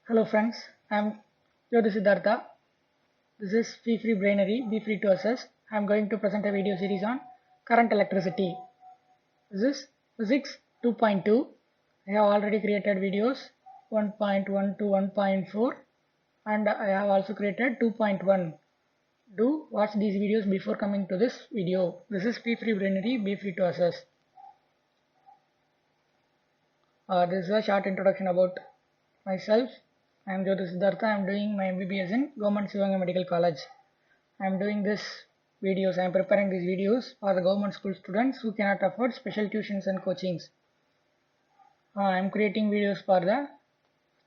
Hello friends, I am Jyoti Siddhartha. This is Fee Free Brainery, Be Free to Access. I am going to present a video series on current electricity. This is Physics 2.2. I have already created videos 1.1 to 1.4 and I have also created 2.1. Do watch these videos before coming to this video. This is Fee Free Brainery, Be Free to Access. This is a short introduction about myself. I am Jyoti Siddhartha. I am doing my MBBS in Government Sivaganga Medical College. I am doing this videos. I am preparing these videos for the government school students who cannot afford special tuitions and coachings. I am creating videos for the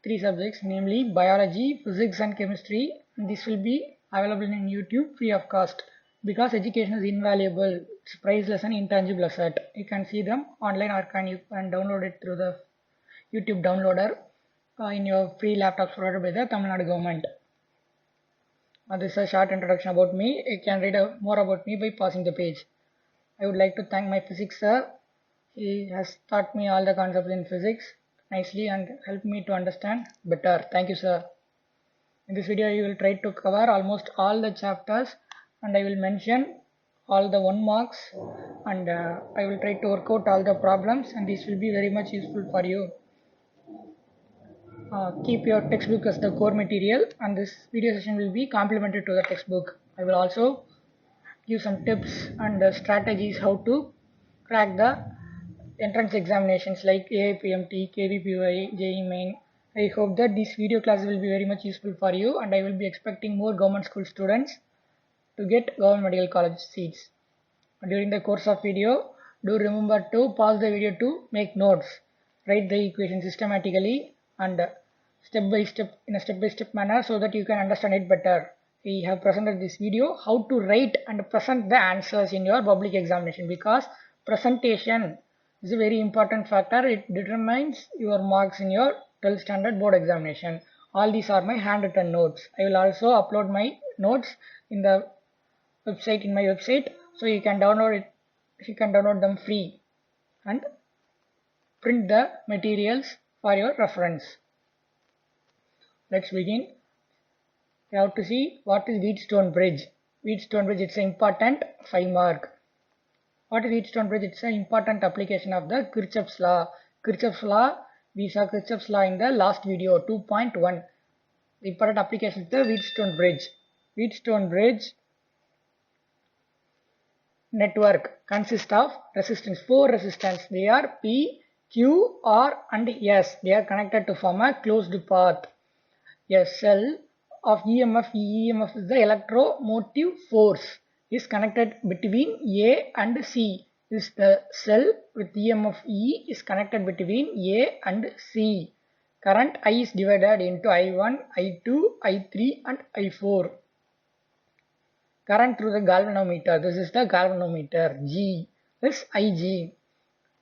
three subjects, namely biology, physics, and chemistry. This will be available in YouTube free of cost because education is invaluable. It's priceless and intangible asset. You can see them online or you can download it through the YouTube downloader in your free laptops provided by the Tamil Nadu government. This is a short introduction about me. You can read more about me by passing the page. I would like to thank my physics sir. He has taught me all the concepts in physics nicely and helped me to understand better. Thank you sir. In this video you will try to cover almost all the chapters and I will mention all the 1 marks and I will try to work out all the problems and this will be very much useful for you. Keep your textbook as the core material and this video session will be complementary to the textbook. I will also give some tips and strategies how to crack the entrance examinations like AIPMT, KVPY, JEE Main. I hope that this video class will be very much useful for you and I will be expecting more government school students to get government medical college seats. During the course of video, do remember to pause the video to make notes, write the equation systematically and step by step in a step-by-step manner so that you can understand it better. We have presented this video how to write and present the answers in your public examination because presentation is a very important factor. It determines your marks in your 12th standard board examination. All these are my handwritten notes. I will also upload my notes in the website so you can download them free and print the materials for your reference. Let's begin. You have to see what is Wheatstone Bridge. Wheatstone Bridge, it's an important 5 mark. What is Wheatstone Bridge? It's an important application of the Kirchhoff's law. Kirchhoff's law, we saw Kirchhoff's law in the last video 2.1. The important application of the Wheatstone Bridge. Wheatstone Bridge network consists of resistance, 4 resistance. They are P, Q, R and S. They are connected to form a closed path. A cell of EMF is the electromotive force is connected between A and C. This the cell with EMF E is connected between A and C. Current I is divided into I1, I2, I3 and I4. Current through the galvanometer. This is the galvanometer. G is Ig.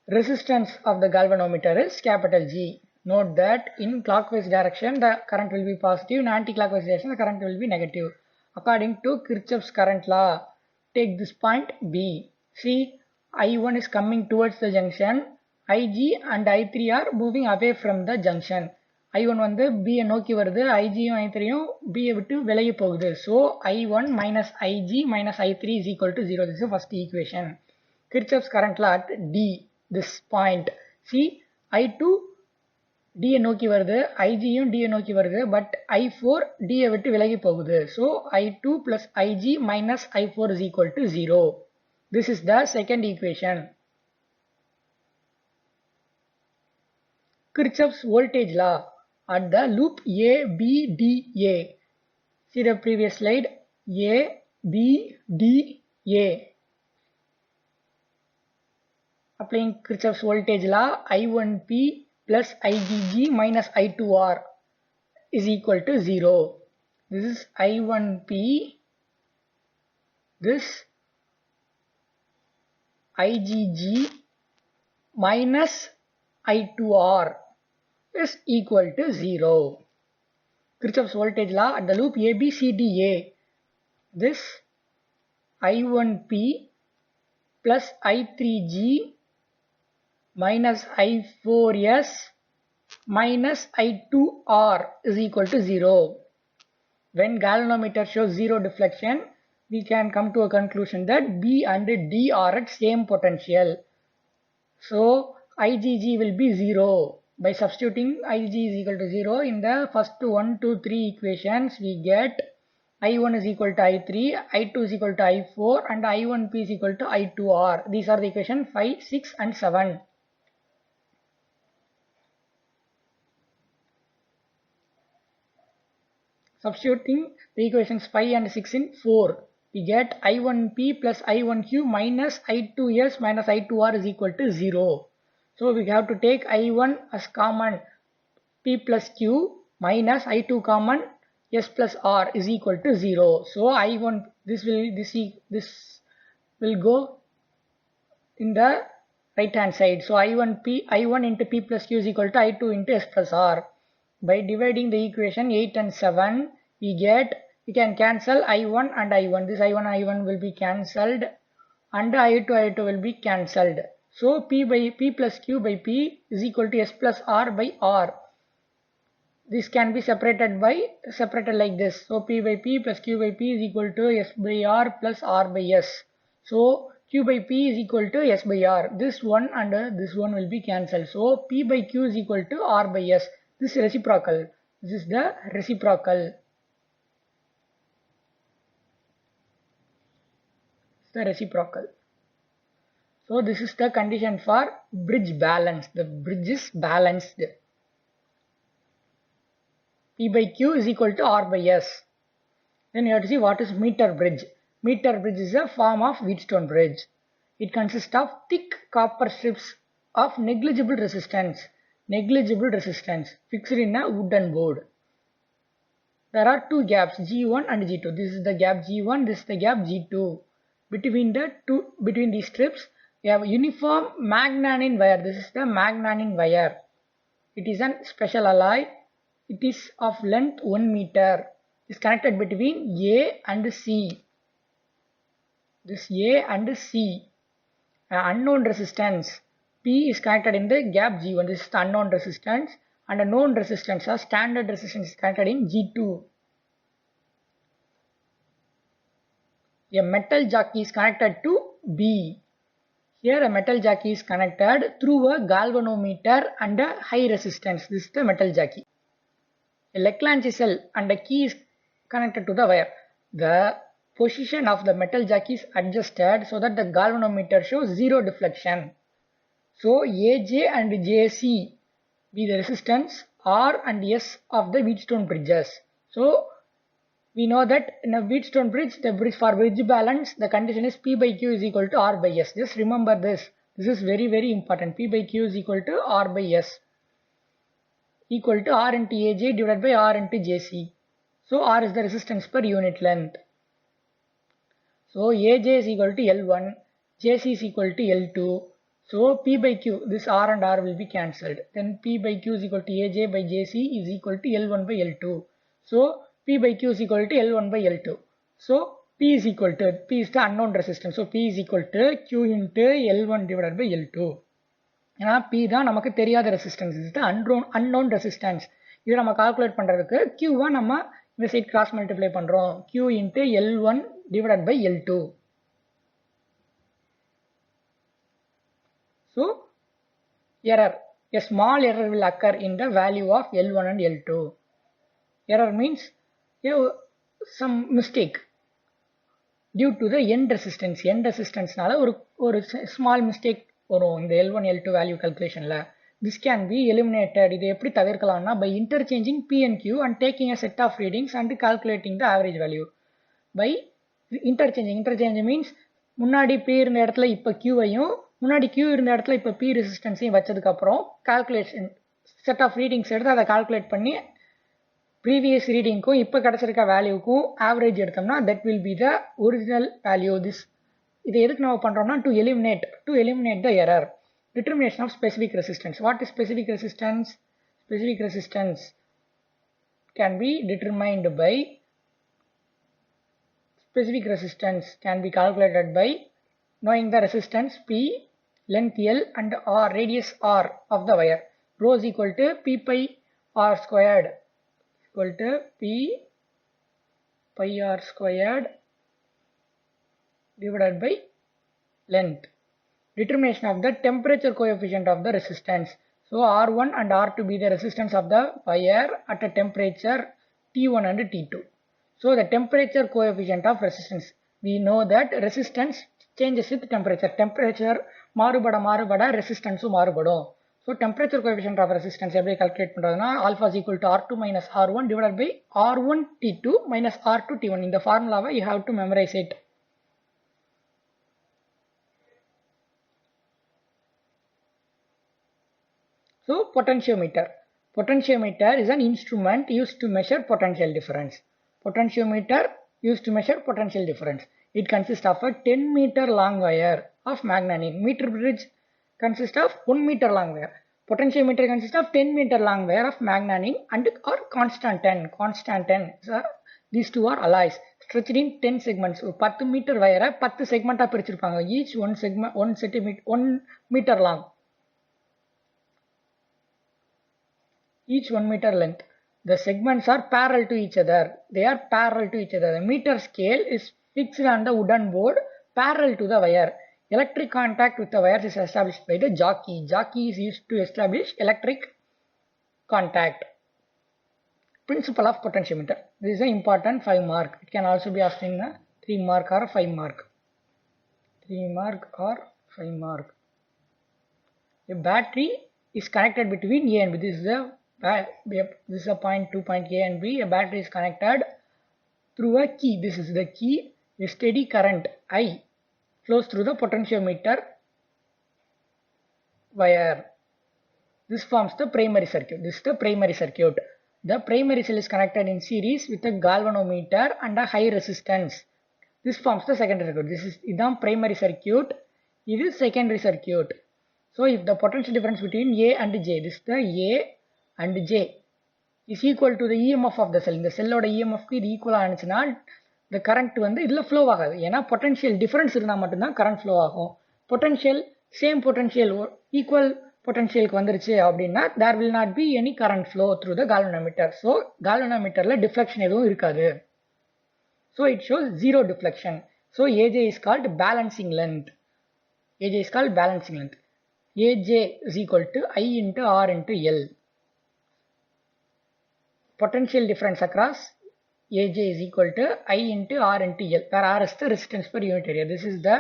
Resistance of the galvanometer is capital G. Note that in clockwise direction the current will be positive, in anti-clockwise direction the current will be negative. According to Kirchhoff's current law, take this point B. See, I1 is coming towards the junction, Ig and I3 are moving away from the junction. I1 வந்து B நோக்கி வருது, Ig யும் I3 யும் B விட்டு விலகி போகுது. So I1 minus Ig minus I3 is equal to 0. This is the first equation. Kirchhoff's current law at D, this point. See, I2 D நோக்கி வருது, Ig யும் D நோக்கி வருது, but I4 D விட்டு விலகி போகுது. So I2 plus Ig minus I4 is equal to 0. This is the second equation. Kirchhoff's voltage law at the loop ABDA. See the previous slide. ABDA. Applying Kirchhoff's voltage law, I1P plus IgG minus I2R is equal to 0. This is I1P. This IgG minus I2R is equal to 0. Kirchhoff's voltage law at the loop ABCDA. This I1P plus I3G minus I4S minus I2R is equal to 0. When galvanometer shows 0 deflection, we can come to a conclusion that B and D are at same potential. So IgG will be 0. By substituting Ig is equal to 0 in the first 1, 2, 3 equations, we get I1 is equal to I3, I2 is equal to I4 and I1P is equal to I2R. These are the equations 5, 6 and 7. Substituting the equations 5 and 6 in 4, we get I1P plus I1Q minus I2S minus I2R is equal to 0. So we have to take I1 as common, P plus Q minus I2 common, S plus R is equal to 0. So I1, this will go in the right hand side. So I1 into P plus Q is equal to I2 into S plus R. By dividing the equation 8 and 7, we can cancel I1 and I1. This I1 will be cancelled and I2 will be cancelled. So P plus Q by P is equal to S plus R by R. This can be separated like this. So P by P plus Q by P is equal to S by R plus R by S. So Q by P is equal to S by R. This one and this one will be cancelled. So P by Q is equal to R by S. This is reciprocal. This is the reciprocal. So this is the condition for bridge balance. The bridge is balanced. P by Q is equal to R by S. Then you have to see what is meter bridge. Meter bridge is a form of Wheatstone bridge. It consists of thick copper strips of negligible resistance fixed in a wooden board. There are two gaps, G1 and G2. This is the gap G1, this is the gap G2. Between these strips, we have uniform magnanin wire. This is the magnanin wire. It is a special alloy. It is of length 1 meter. It is connected between A and C. This A and C. Unknown resistance P is connected in the gap G1. This is the unknown resistance, and a known resistance or standard resistance is connected in G2. A metal jockey is connected to B. Here a metal jockey is connected through a galvanometer and a high resistance. This is the metal jockey. A Leclanche cell and a key is connected to the wire. The position of the metal jockey is adjusted so that the galvanometer shows 0 deflection. So AJ and JC be the resistance R and S of the Wheatstone bridges. So we know that in a Wheatstone bridge, for bridge balance, the condition is P by Q is equal to R by S. Just remember this. This is very, very important. P by Q is equal to R by S, equal to R into AJ divided by R into JC. So R is the resistance per unit length. So AJ is equal to L1, JC is equal to L2. So P by Q, this R and R will be cancelled. Then P by Q is equal to AJ by JC is equal to L1 by L2. So P by Q is equal to L1 by L2. So P is the unknown resistance. So P is equal to Q into L1 divided by L2. ஏன்னா P தான் நமக்கு தெரியாத resistance. இது unknown resistance. இதை நம்ம calculate பண்ணுறதுக்கு Q1 நம்ம இந்த சைட் கிராஸ் மல்டிப்ளை பண்ணுறோம். Q into L1 divided by L2. So error. A small error will occur in the value of L1 and L2. Error means some mistake due to the end resistance. End resistance நால ஒரு small mistake வரும் இந்த L1 L2 value calculationல. This can be eliminated. இதை எப்படி தவிர்க்கலாம்னா by interchanging P and Q and taking a set of readings and calculating the average value. By interchanging means முன்னாடி P இருந்த இடத்துல இப்ப Q ஐயும் முன்னாடி Q இருந்த இடத்துல இப்ப P ரெசிஸ்டன்ஸையும் வச்சதுக்கு அப்புறம் calculation set of readings எடுத்து அதை calculate பண்ணி previous readingக்கும் இப்ப கிடைச்சிருக்க வேல்யூக்கும் average எடுத்தோம்னா that will be the original value. இதை எதுக்கு நம்ம பண்றோம்னா to eliminate the error. Determination of specific resistance. What is specific resistance? Specific resistance can be determined by calculated by knowing the resistance P, length L and R, radius R of the wire. rho is equal to P pi R squared equal to P pi R squared divided by length. Determination of the temperature coefficient of the resistance. So R1 and R2 be the resistance of the wire at a temperature T1 and T2. So the temperature coefficient of resistance. We know that resistance changes with temperature. Temperature மாறுபட resistance மாறுபடும். So temperature coefficient of resistance எப்படி calculate பண்றதுனா alpha is equal to R2 minus R1 divided by R1 T2 minus R2 T1. இந்த formula you have to memorize it. So potentiometer. Potentiometer is an instrument used to measure potential difference. Potentiometer used to measure potential difference. It consists of a 10 meter long wire of magnetic. Meter bridge consists of 1 meter long wire. Potentiometer consists of 10 meter long wire of magnetic and or constant 10. Constant 10. So these two are alloys stretched in 10 segments. 10 meter wire 10 segment பிரிச்சிருப்பாங்க. Each one segment 1 meter long. Each 1 meter length. The segments are parallel to each other. They are parallel to each other. The meter scale is fixed on the wooden board parallel to the wire. Electric contact with the wires is established by the jockey. Jockey is used to establish electric contact. Principle of potentiometer. This is an important 5 mark. It can also be asked in a 3 mark or 5 mark. 3 mark or 5 mark. A battery is connected between A and B. This is a point 2 point A and B. A battery is connected through a key. This is the key. A steady current I flows through the potentiometer wire. This forms the primary circuit. This is the primary circuit. The primary cell is connected in series with a galvanometer and a high resistance. This forms the secondary circuit. This is the primary circuit. This is secondary circuit. So if the potential difference between A and J, this is the A and J is equal to the EMF of the cell. இந்த செல்லோட EMF க்கு இது equal ஆனிச்சுனா the current வந்து இதுல flow ஆகாது. ஏனா potential difference இருந்தா மட்டும் தான் current flow ஆகும். Potential same potential equal potential க்கு வந்துருச்சு அப்படினா there will not be any current flow through the galvanometer. So galvanometerல deflection எதுவும் இருக்காது. So it shows zero deflection. So AJ is called balancing length. AJ is called balancing length. AJ is equal to I into R into L. Potential difference across AJ is equal to I into R into L, where R is the resistance per unit area. This is the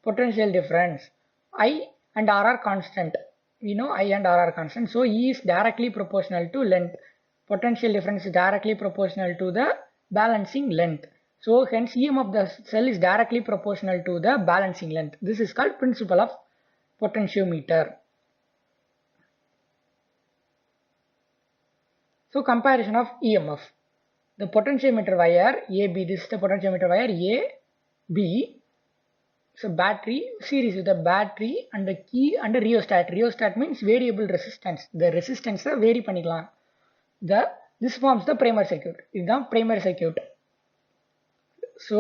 potential difference. I and R are constant. We know I and R are constant. So E is directly proportional to length. Potential difference is directly proportional to the balancing length. So hence EM of the cell is directly proportional to the balancing length. This is called principle of potentiometer. So comparison of EMF. The potentiometer wire AB, this is the potentiometer wire AB. So battery, series with the battery and the key and the rheostat. Rheostat means variable resistance. The resistance vary பண்ணிக்கலாம். This forms the primary circuit. இதுதான் primary circuit. So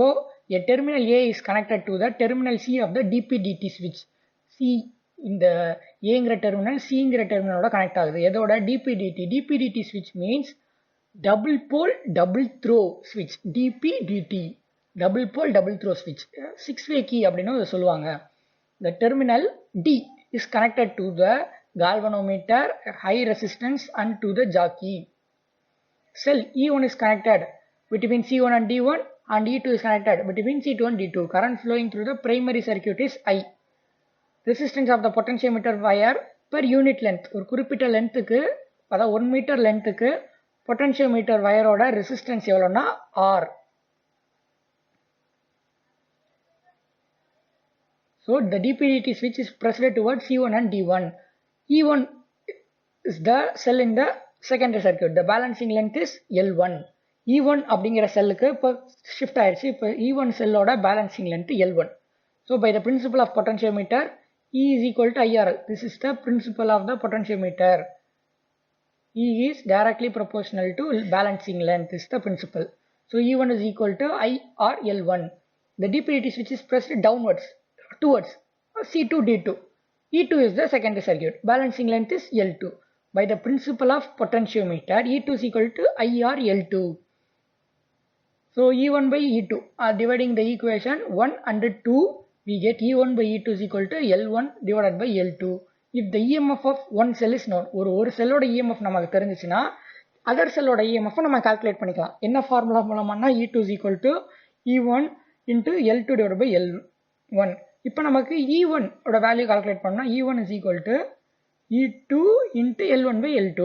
a terminal A is connected to the terminal C of the DP-DT switch. C இந்த Aங்கிற terminal Cங்கிற terminal connect ஆகுது. எதோட DP-DT. DP-DT switch means double pole double throw switch. DP-DT double pole double throw switch. 6-way key அப்படினு சொல்லுவாங்க. The terminal D is connected to the galvanometer, high resistance and to the jockey. Cell E1 is connected between C1 and D1 and E2 is connected between C2 and D2. Current flowing through the primary circuit is I. Resistance of the potentiometer wire per unit length. ஒரு குறிப்பிட்ட லென்த்துக்கு அதாவது 1 metre லென்த்துக்கு potentiometer வயரோட resistance எவ்வளோனா R. So the DP-DT switch is pressed towards C1 and D1. E1 is the cell in the secondary circuit. The balancing length is L1. E1 அப்படிங்கிற செல்லுக்கு இப்போ ஷிஃப்ட் ஆயிடுச்சு. இப்போ E1 செல்லோட balancing length L1. So by the principle of potentiometer, E is equal to IRL. This is the principle of the potentiometer. E is directly proportional to balancing length. This is the principle. So E1 is equal to IRL1. The DP-DT switch is pressed downwards towards C2 D2. E2 is the secondary circuit. Balancing length is L2. by the principle of potentiometer, E2 is equal to IR L2. So E1 by E2, dividing the equation 1 and 2, we get E1 by E2 is equal to L1 divided by L2. If the EMF of one cell is known, ஒரு செல்லோட EMF நமக்கு தெரிஞ்சிச்சுன்னா other செல்லோட EMF நம்ம calculate பண்ணிக்கலாம். என்ன formula மூலமானா E2 is equal to E1 into L2 divided by L1. இப்போ நமக்கு E1 ஓட value calculate பண்ணா E1 is equal to E2 into L1 by L2.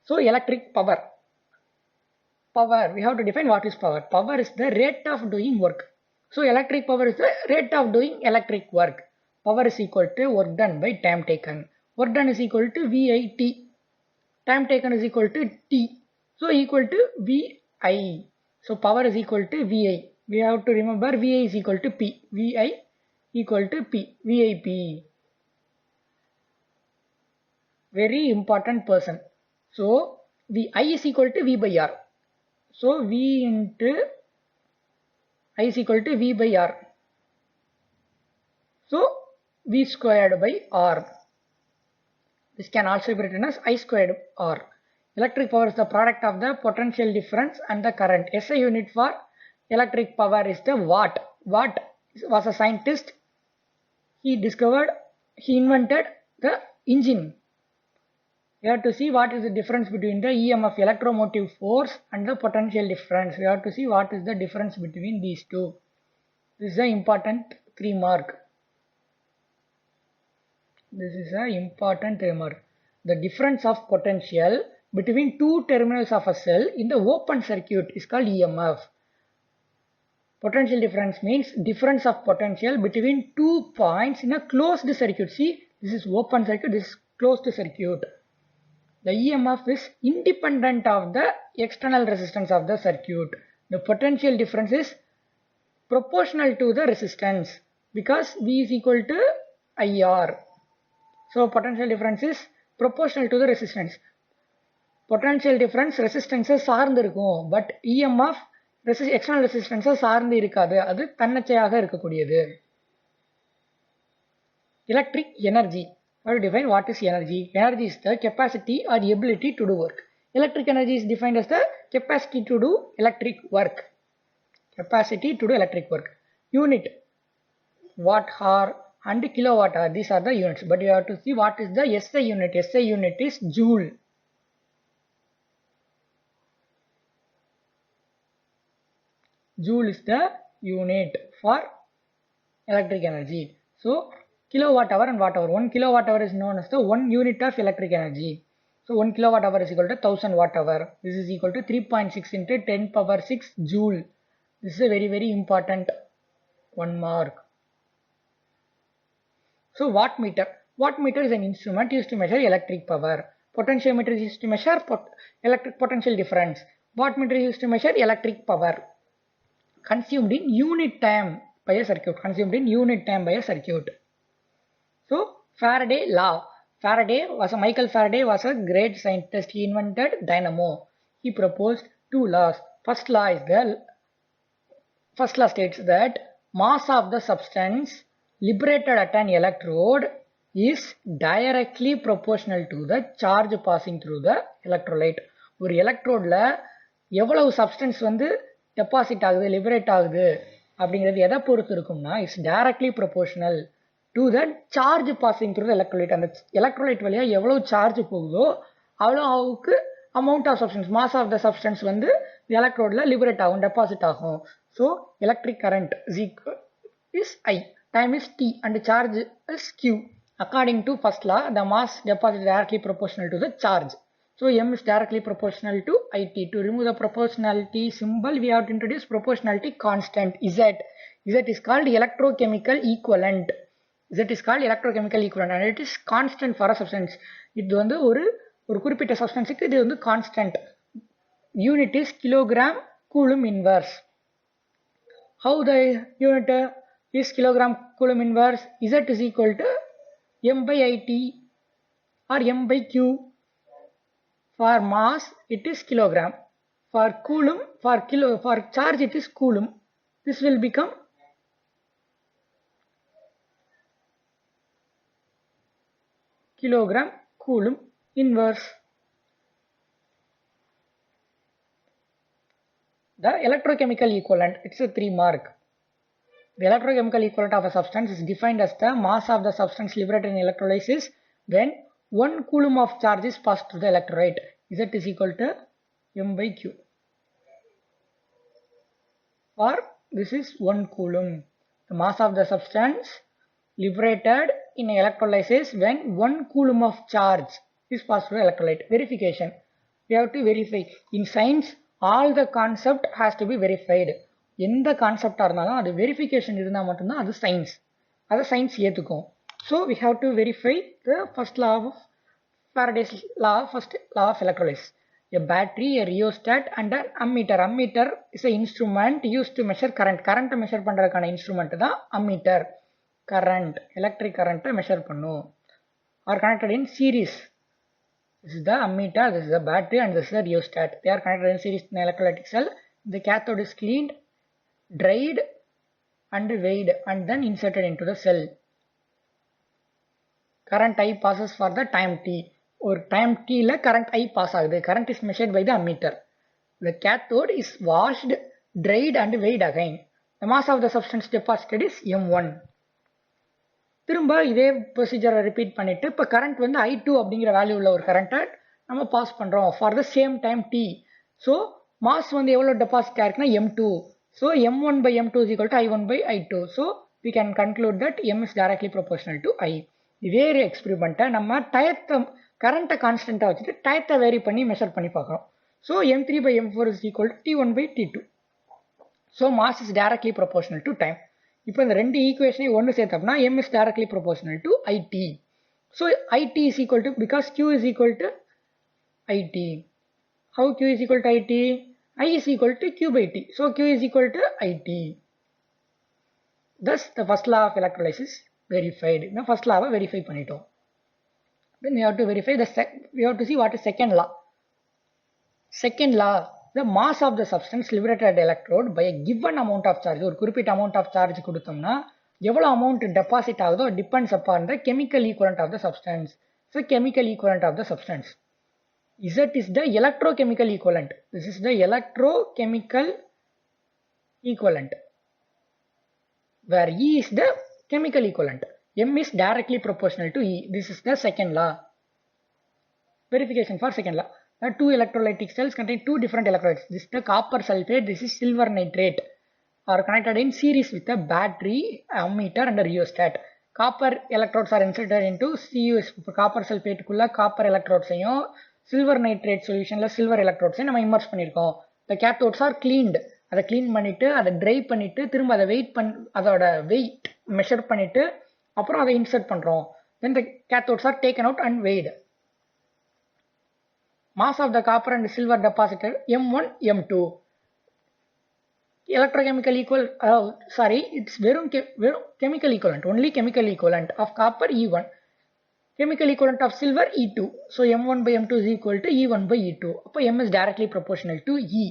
So electric power. Power, we have to define what is power. Power is the rate of doing work. So electric power is the rate of doing electric work. Power is equal to work done by time taken. Work done is equal to VIT. Time taken is equal to T. So equal to VI. So power is equal to VI. We have to remember VI is equal to P. VI equal to P. VIP. Very important person. So I is equal to V by R. So V into I is equal to V by R. So V squared by R. This can also be written as I squared R. Electric power is the product of the potential difference and the current. SI unit for electric power is the watt. Watt was a scientist. He invented the engine. We have to see what is the difference between the EMF electromotive force and the potential difference. We have to see what is the difference between these two. This is an important 3 mark. This is an important remark. The difference of potential between two terminals of a cell in the open circuit is called EMF. Potential difference means difference of potential between 2 points in a closed circuit. See, this is open circuit, this is closed circuit. The EMF is independent of the external resistance of the circuit. The potential difference is proportional to the resistance because V is equal to IR. So potential difference is proportional to the resistance. Potential difference resistance சார்ந்து இருக்கும், but EMF external resistance சார்ந்து இருக்காது, அது தன்னிச்சையாக இருக்கக்கூடியது. Electric energy. How to define what is energy? Energy is the capacity or ability to do work. Electric energy is defined as the capacity to do electric work. Capacity to do electric work. Unit, watt hour and kilowatt hour. These are the units. But you have to see what is the SI unit. SI unit is joule. Joule is the unit for electric energy. So kilowatt hour and watt hour. 1 kilowatt hour is known as the 1 unit of electric energy. So 1 kilowatt hour is equal to 1000 watt hour. This is equal to 3.6 into 10 power 6 joule. This is a very, very important 1 mark. So wattmeter. Wattmeter is an instrument used to measure electric power. Potentiometer is used to measure electric potential difference. Wattmeter is used to measure electric power consumed in unit time by a circuit. Consumed in unit time by a circuit. So Faraday law. Michael Faraday was a great scientist. He invented dynamo. He proposed 2 laws. First law states that mass of the substance liberated at an electrode is directly proportional to the charge passing through the electrolyte. ஒரு எலக்ட்ரோட்ல எவ்வளவு substance வந்து deposit ஆகுது, liberate ஆகுது அப்படிங்கிறது எதை பொறுத்து இருக்கும்னா it's directly proportional to the charge passing through the electrolyte. அந்த எலக்ட்ரோலைட் வழியாக எவ்வளோ சார்ஜ் போகுதோ அவ்வளோவுக்கு amount of substance, mass of the substance வந்து எலக்ட்ரோடில் லிபரேட் ஆகும், டெபாசிட் ஆகும். So electric current is I, time is T and charge is Q. According to first law, the mass deposit is directly proportional to the charge. So M is directly proportional to IT. To remove the proportionality symbol, we have to introduce proportionality constant Z. Z is called electrochemical equivalent. Z is called electrochemical equivalent and it is constant for a substance. இது வந்து ஒரு குறிப்பிட்ட சப்ஸ்டன்ஸுக்கு இது வந்து constant. Unit is kilogram coulomb inverse. How the unit is kilogram coulomb inverse? Z is equal to M by IT or M by Q. For mass it is kilogram. For coulomb, for charge it is coulomb. This will become kilogram coulomb inverse. The electrochemical equivalent, it's a 3 mark. The electrochemical equivalent of a substance is defined as the mass of the substance liberated in electrolysis when 1 coulomb of charge is passed through the electrolyte. Z is equal to m by q. For this is 1 coulomb. The mass of the substance liberated in electrolysis when 1 coulomb of charge is passed through the electrolyte. Verification. We have to verify. In science, all the concept has to be verified. எந்த கான்செப்டாக இருந்தாலும் அது verification இருந்தால் மட்டும்தான் அது science. அதை science ஏற்றுக்கும். So we have to verify the first law of Faraday's law, first law of electrolysis. A battery, a rheostat and an ammeter. Ammeter is an instrument used to measure current. Current measure பண்ணுறதுக்கான instrument தான் ammeter. Current, electric current measure பண்ணும். Are connected in series. This is the ammeter, this is the battery and this is the rheostat. They are connected in series in electrolytic cell. The cathode is cleaned, dried and weighed and then inserted into the cell. Current I passes for the time t. Or time t la current I pass ஆகுது. Current is measured by the ammeter. The cathode is washed, dried and weighed again. The mass of the substance deposited is m1. திரும்ப இதே ப்ரொசீஜரை repeat பண்ணிட்டு இப்போ current வந்து I2 அப்படிங்கிற value உள்ள ஒரு கரண்ட்டை நம்ம பாஸ் பண்ணுறோம் for the same time t. So mass வந்து எவ்வளோ டெபாசிட் ஆயிருக்குன்னா m2. So m1 by m2 is equal to I1 by I2. So we can conclude that m is directly proportional to I. இதே எக்ஸ்பெரிமெண்ட்டை நம்ம டயத்தை கரண்ட்டை கான்ஸ்டண்ட்டாக வச்சுட்டு டயத்தை வேரி பண்ணி மெஷர் பண்ணி பார்க்குறோம். So m3 by m4 is equal to t1 by t2. So mass is directly proportional to time. இப்போ இந்த ரெண்டு ஈக்குவேஷனையும் ஒன்று சேர்த்தோம்னா m is directly proportional to IT. So IT is equal to, because Q is equal to IT. How Q is equal to IT? I is equal to Q by T. So Q is equal to IT. Thus the first law of electrolysis verified. The first law verify பண்ணிட்டோம். Then we have to verify we have to see what is second law. Second law, the mass of the substance liberated at the electrode by a given amount of charge. ஒரு குறிப்பிட்ட amount of charge கொடுத்தோம்னா எவ்வளோ amount deposit ஆகுதோ depends upon the chemical equivalent of the substance. So chemical equivalent of the substance. Z is the electrochemical equivalent. This is the electrochemical equivalent, where E is the chemical equivalent. M is directly proportional to E. This is the second law. Verification for second law. The two electrolytic cells contain two different electrolytes. This is the copper sulfate, this is silver nitrate, are connected in series with a battery, ammeter and a rheostat. Copper electrodes are inserted into CuS. Copper sulfate kulla copper electrodes ayum silver nitrate solution la silver electrodes நம்ம immerse பண்ணிருக்கோம். The cathodes are cleaned. அதை clean பண்ணிட்டு அதை dry பண்ணிட்டு திரும்ப அதை அதோட weight measure பண்ணிட்டு அப்புறம் அதை insert பண்றோம். Then the cathodes are taken out and weighed. Mass of the copper and silver deposited m1 m2. Electrochemical it's verum chemical equivalent, only chemical equivalent of copper E1. Chemical equivalent of silver E2. So m1 by m2 is equal to E1 by E2. So m is directly proportional to E.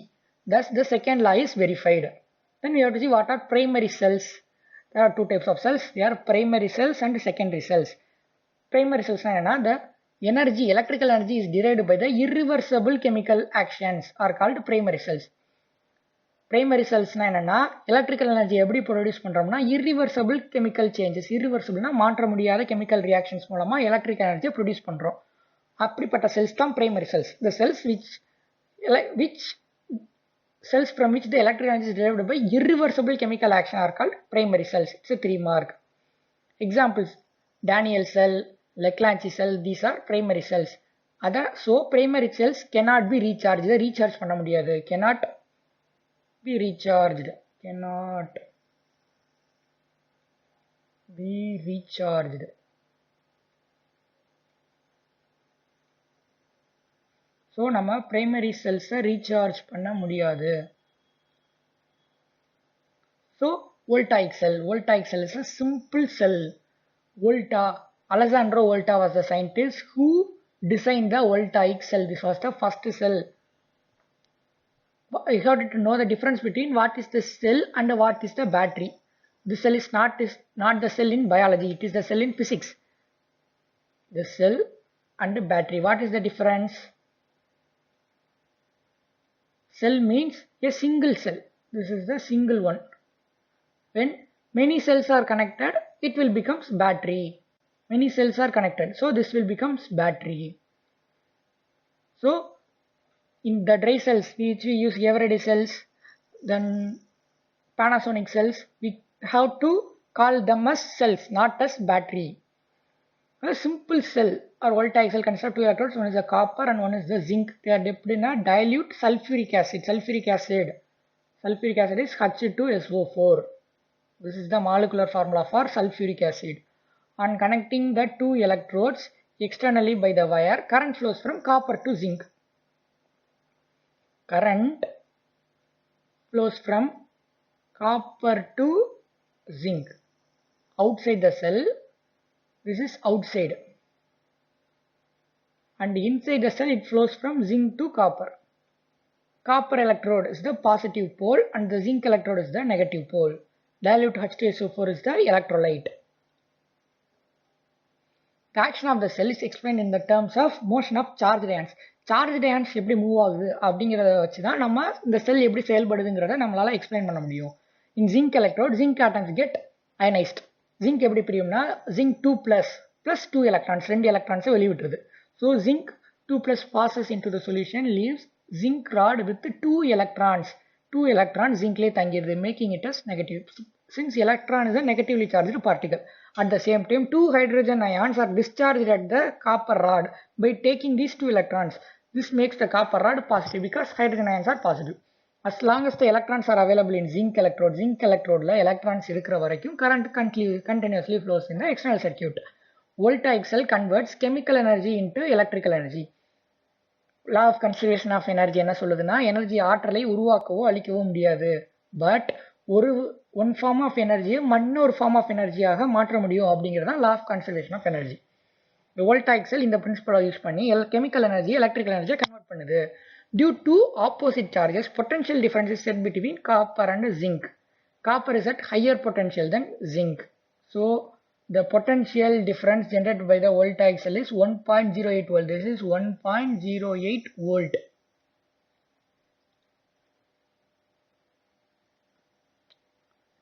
Thus the second law is verified. Then we have to see what are primary cells. There are two types of cells. They are primary cells and secondary cells. Primary cells the energy, electrical energy is derived by the irreversible chemical actions are called primary cells. Primary cells electrical energy எப்படி produce பண்றோம்னா irreversible chemical changes. irreversible மாற்ற முடியாத chemical reactions மூலமா electrical energy produce பண்றோம். அப்படிப்பட்ட cells தான் primary cells. The cells cells from which the electrical energy is derived by irreversible chemical action are called primary cells. It's a 3 mark. Examples: Daniell cell, Leclanche cell, these are primary cells. So primary cells cannot be recharged. Recharge பண்ண முடியாது. Cannot be recharged. Cannot be recharged. So நம்ம primary cells recharge பண்ண முடியாது. So voltaic cell. Voltaic cell is a simple cell. Alessandro Volta was the scientist who designed the voltaic cell. This was the first cell. You have to know the difference between what is the cell and what is the battery. The cell is not the cell in biology, it is the cell in physics. the cell and battery. What is the difference? Cell means a single cell. This is the single one. When many cells are connected, it will become battery. Many cells are connected, so this will become battery. So in the dry cells which we use everyday cells, then Panasonic cells, we have to call them as cells, not as battery. A simple cell or voltaic cell consists of two electrodes, one is the copper and one is the zinc. They are dipped in a dilute sulfuric acid. Sulfuric acid is H2SO4. This is the molecular formula for sulfuric acid. On connecting the two electrodes externally by the wire, current flows from copper to zinc. Current flows from copper to zinc. Outside the cell, this is outside. And inside the cell, it flows from zinc to copper. Copper electrode is the positive pole and the zinc electrode is the negative pole. Dilute H2SO4 is the electrolyte. The action of the cell is explained in the terms of motion of charged ions. Charged ions எப்படி move ஆகுது அப்படிங்கிறத வச்சு தான் நம்ம இந்த செல் எப்படி செயல்படுதுங்கிறத நம்மளால explain பண்ண முடியும். In zinc electrode, zinc atoms get ionized. Zinc எப்படி பிரியும்னா zinc 2 plus 2 electrons, 2 electrons வெளிவிட்டுருது. So zinc 2 passes into the solution, leaves zinc rod with 2 electrons. 2 electrons zincலே தங்கிடுது, making it as negative. Since electron is a negatively charged particle. At the same time, 2 hydrogen ions are discharged at the copper rod by taking these 2 electrons. This makes the copper rod positive because hydrogen ions are positive. As long as the electrons are available in zinc electrode la electrons irukra varaikkum current continuously flows in the external circuit. Voltaic cell converts chemical energy into electrical energy. Law of conservation of energy என்ன சொல்லுதுன்னா energy ஆற்றலை உருவாக்கவோ அழிக்கவோ முடியாது, but one form of energy இன்னொரு form of எனர்ஜியாக மாற்ற முடியும் அப்படிங்கிறது தான் law of conservation of energy. The voltaic cell இந்த பிரின்சிபலை யூஸ் பண்ணி chemical energy electrical energy convert பண்ணுது. Due to opposite charges, potential difference is set between copper and zinc. Copper is at higher potential than zinc. So the potential difference generated by the voltaic cell is 1.08 volt. This is 1.08 volt.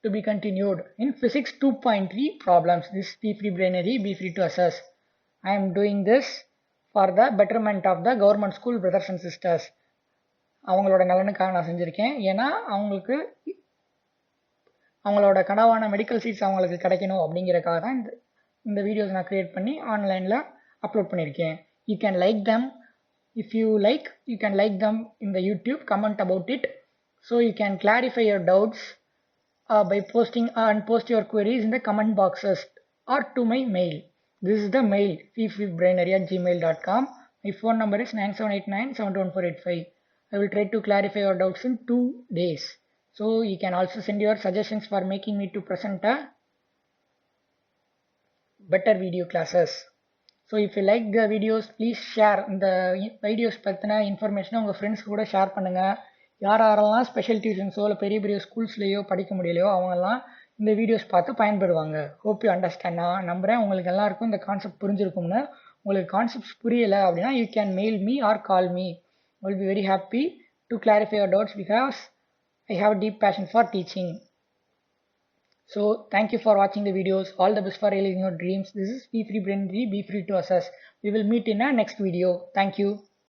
To be continued. In physics 2.3 problems. This be free brainary, be free to assess. I am doing this for the betterment of the government school brothers and sisters. அவங்களோட நலனுக்காக நான் செஞ்சுருக்கேன். ஏன்னா அவங்களுக்கு அவங்களோட கனவான medical seeds அவங்களுக்கு கிடைக்கணும் அப்படிங்கிறக்காக தான் இந்த வீடியோஸ் நான் கிரியேட் பண்ணி ஆன்லைனில் அப்லோட் பண்ணியிருக்கேன். You can like them. If you like, you can like them in the YouTube, comment about it. So you can clarify your doubts by posting and post your queries in the comment boxes or to my mail. This is the mail feefreebrainary@gmail.com. My phone number is 9789721485. I will try to clarify your doubts in 2 days. So you can also send your suggestions for making me to present a better video classes. So if you like the videos, please share the videos பத்தின இன்ஃபர்மேஷனை உங்கள் friends கூட share பண்ணுங்கள். யாரெல்லாம் special டியூஷன்ஸோ இல்லை பெரிய பெரிய ஸ்கூல்ஸ்லேயோ படிக்க முடியலையோ அவங்கெல்லாம் இந்த வீடியோஸ் பார்த்து பயன்படுவாங்க. Hope you understand. நான் நம்புகிறேன் உங்களுக்கு எல்லாருக்கும் இந்த கான்செப்ட் புரிஞ்சிருக்கும்னு. உங்களுக்கு கான்செப்ட்ஸ் புரியலை அப்படின்னா you can mail me or call me. I will be very happy to clarify your doubts because I have a deep passion for teaching. So thank you for watching the videos. All the best for realizing your dreams. This is Be Free Brainary, Be Free to Assess. We will meet in a next video. Thank you.